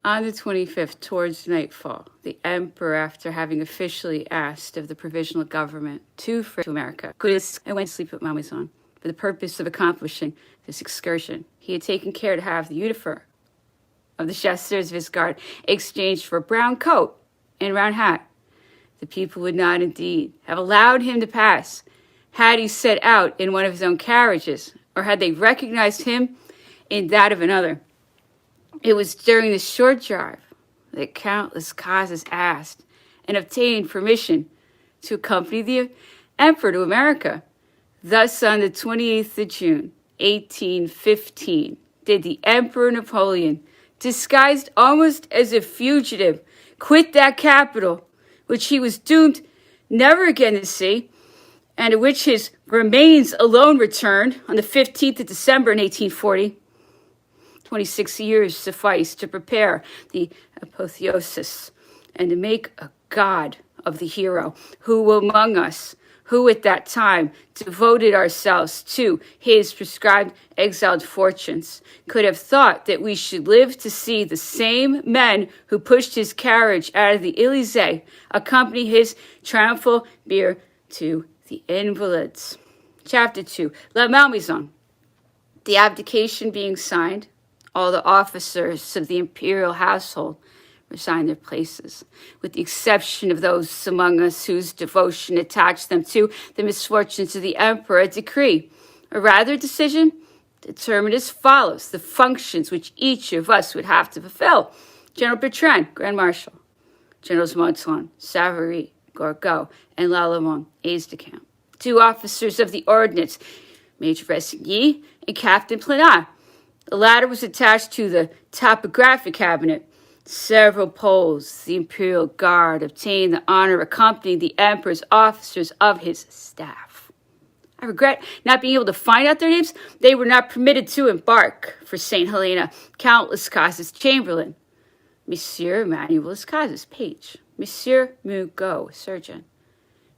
On the 25th, towards nightfall, the emperor, after having officially asked of the provisional government to America, and went to sleep at Malmaison for the purpose of accomplishing this excursion. He had taken care to have the uniform of the chasseurs of his guard exchanged for a brown coat and round hat. The people would not indeed have allowed him to pass had he set out in one of his own carriages, or had they recognized him in that of another. It was during this short drive that Count Lascazes asked and obtained permission to accompany the emperor to America. Thus, on the 28th of June, 1815, did the Emperor Napoleon, disguised almost as a fugitive, quit that capital, which he was doomed never again to see, and to which his remains alone returned on the 15th of December in 1840. 26 years sufficed to prepare the apotheosis and to make a god of the hero who among us, who at that time devoted ourselves to his prescribed exiled fortunes, could have thought that we should live to see the same men who pushed his carriage out of the Élysée accompany his triumphal bier to the Invalides. Chapter 2. La Malmaison. The abdication being signed, all the officers of the imperial household resigned their places, with the exception of those among us whose devotion attached them to the misfortunes of the emperor. A decree, or rather decision, determined as follows the functions which each of us would have to fulfill. General Bertrand, Grand Marshal; Generals Montholon, Savary, Gourgaud, and Lalemant, aides-de-camp; 2 officers of the ordnance, Major Ressigny and Captain Planat. The latter was attached to the topographic cabinet. Several Poles, the imperial guard, obtained the honor of accompanying the emperor's officers of his staff. I regret not being able to find out their names. They were not permitted to embark for St. Helena. Count Lascazes, Chamberlain; Monsieur Emmanuel Lascazes, page; Monsieur Mugot, surgeon;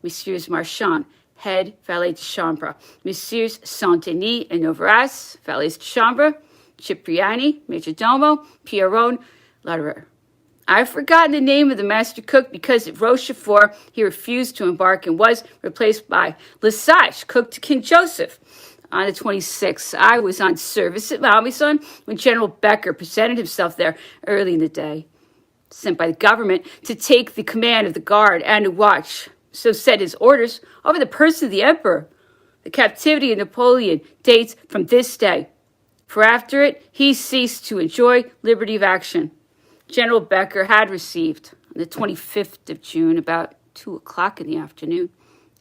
Messieurs Marchand, head valet de chambre; Messieurs Saint-Denis and Novaras, valets de chambre; Cipriani, major domo; Pierron, Lauderer. I've forgotten the name of the master cook because at Rochefort he refused to embark and was replaced by Lesage, cook to King Joseph. On the 26th, I was on service at Malmaison when General Becker presented himself there early in the day, sent by the government to take the command of the guard and to watch, so said his orders, over the person of the emperor. The captivity of Napoleon dates from this day, for after it he ceased to enjoy liberty of action. General Becker had received, on the 25th of June, about 2 o'clock in the afternoon,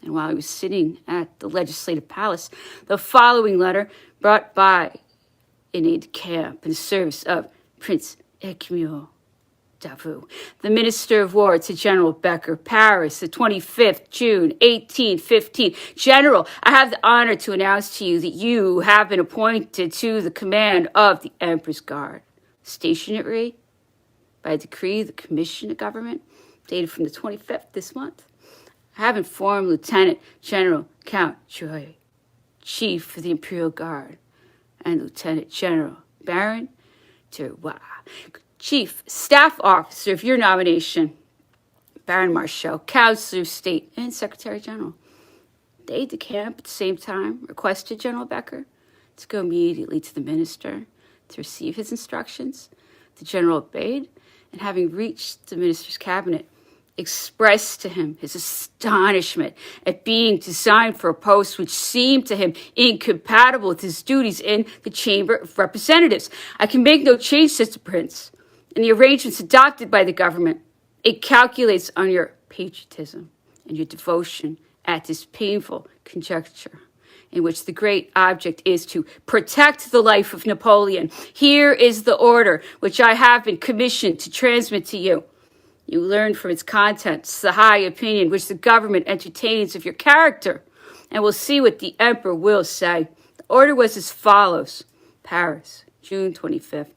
and while he was sitting at the Legislative Palace, the following letter brought by an aide-de-camp in service of Prince Écumur Davout, the Minister of War, to General Becker: Paris, the 25th June, 1815. General, I have the honor to announce to you that you have been appointed to the command of the Emperor's Guard. Stationary by decree of the Commission of Government, dated from the 25th this month. I have informed Lieutenant General Count Joy, Chief of the Imperial Guard, and Lieutenant General Baron Terroir, Chief Staff Officer of your nomination, Baron Marshal, Counselor of State, and Secretary General. The aide-de-camp at the same time requested General Becker to go immediately to the minister to receive his instructions. The general obeyed, and having reached the minister's cabinet, expressed to him his astonishment at being designed for a post which seemed to him incompatible with his duties in the Chamber of Representatives. I can make no change, says the prince, in the arrangements adopted by the government. It calculates on your patriotism and your devotion at this painful conjuncture, in which the great object is to protect the life of Napoleon. Here is the order which I have been commissioned to transmit to you. You learn from its contents the high opinion which the government entertains of your character, and will see what the emperor will say. The order was as follows: Paris, June 25th,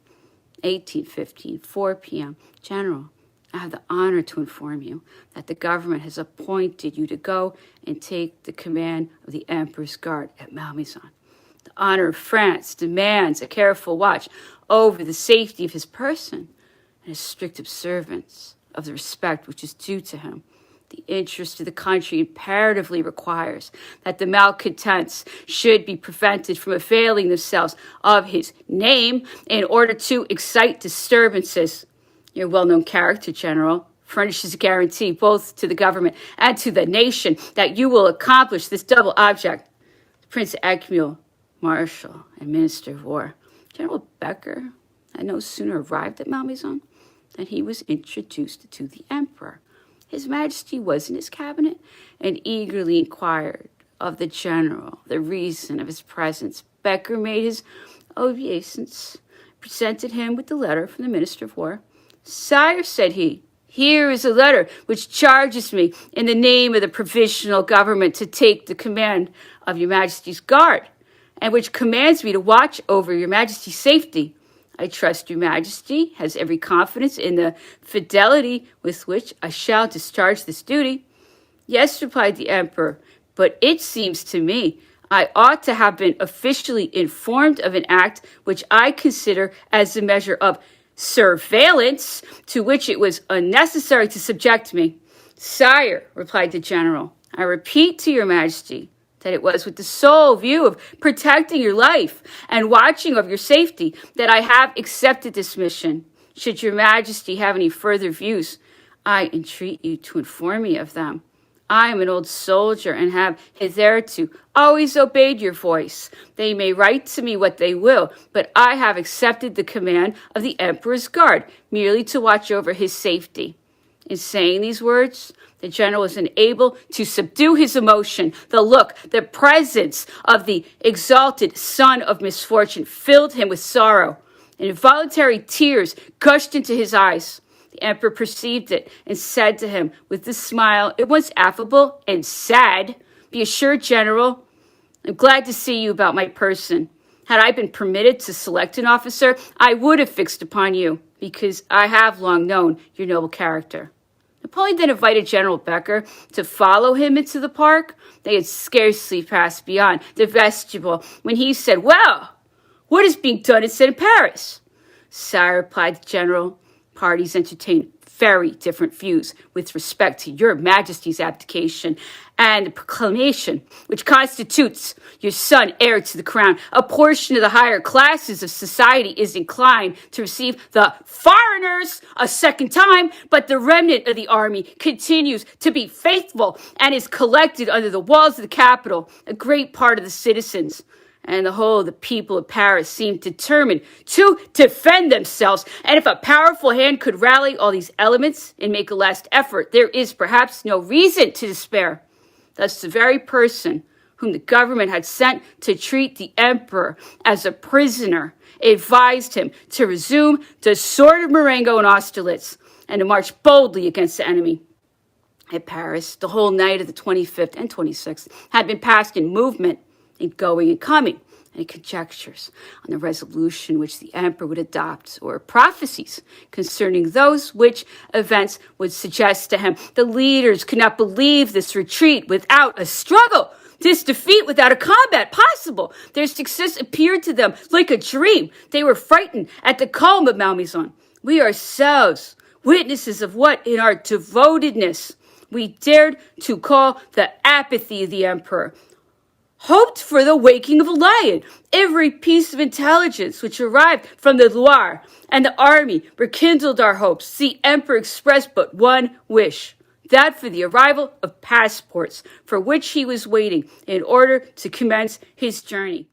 1815, 4 p.m. General, I have the honor to inform you that the government has appointed you to go and take the command of the Emperor's Guard at Malmaison. The honor of France demands a careful watch over the safety of his person and a strict observance of the respect which is due to him. The interest of the country imperatively requires that the malcontents should be prevented from availing themselves of his name in order to excite disturbances. Your well-known character, General, furnishes a guarantee both to the government and to the nation that you will accomplish this double object. Prince Eckmühl, Marshal and Minister of War, General Becker, had no sooner arrived at Malmaison than he was introduced to the Emperor. His Majesty was in his cabinet and eagerly inquired of the general the reason of his presence. Becker made his obeisance, presented him with the letter from the Minister of War. "Sire," said he, "here is a letter which charges me in the name of the provisional government to take the command of your Majesty's guard, and which commands me to watch over your Majesty's safety. I trust your Majesty has every confidence in the fidelity with which I shall discharge this duty." "Yes," replied the Emperor, "but it seems to me I ought to have been officially informed of an act which I consider as a measure of surveillance to which it was unnecessary to subject me." "Sire," replied the general, "I repeat to your Majesty that it was with the sole view of protecting your life and watching of your safety that I have accepted this mission. Should your Majesty have any further views, I entreat you to inform me of them. I am an old soldier and have hitherto always obeyed your voice. They may write to me what they will, but I have accepted the command of the Emperor's guard merely to watch over his safety." In saying these words, the general was unable to subdue his emotion. The look, the presence of the exalted son of misfortune filled him with sorrow, and involuntary tears gushed into his eyes. The emperor perceived it and said to him with a smile at once affable and sad, "Be assured, General, I'm glad to see you about my person. Had I been permitted to select an officer, I would have fixed upon you, because I have long known your noble character." Napoleon then invited General Becker to follow him into the park. They had scarcely passed beyond the vestibule when he said, "Well, what is being done instead in Paris?" "Sire," replied the general, "parties entertain very different views with respect to your Majesty's abdication and the proclamation which constitutes your son heir to the crown. A portion of the higher classes of society is inclined to receive the foreigners a second time, but the remnant of the army continues to be faithful and is collected under the walls of the capital. A great part of the citizens and the whole of the people of Paris seem determined to defend themselves. And if a powerful hand could rally all these elements and make a last effort, there is perhaps no reason to despair." Thus, the very person whom the government had sent to treat the emperor as a prisoner advised him to resume the sword of Marengo and Austerlitz and to march boldly against the enemy. At Paris, the whole night of the 25th and 26th had been passed in movement, in going and coming, and conjectures on the resolution which the emperor would adopt, or prophecies concerning those which events would suggest to him. The leaders could not believe this retreat without a struggle, this defeat without a combat possible. Their success appeared to them like a dream. They were frightened at the calm of Malmaison. We ourselves, witnesses of what in our devotedness we dared to call the apathy of the emperor, hoped for the waking of a lion. Every piece of intelligence which arrived from the Loire and the army rekindled our hopes. The emperor expressed but one wish, that for the arrival of passports, for which he was waiting in order to commence his journey.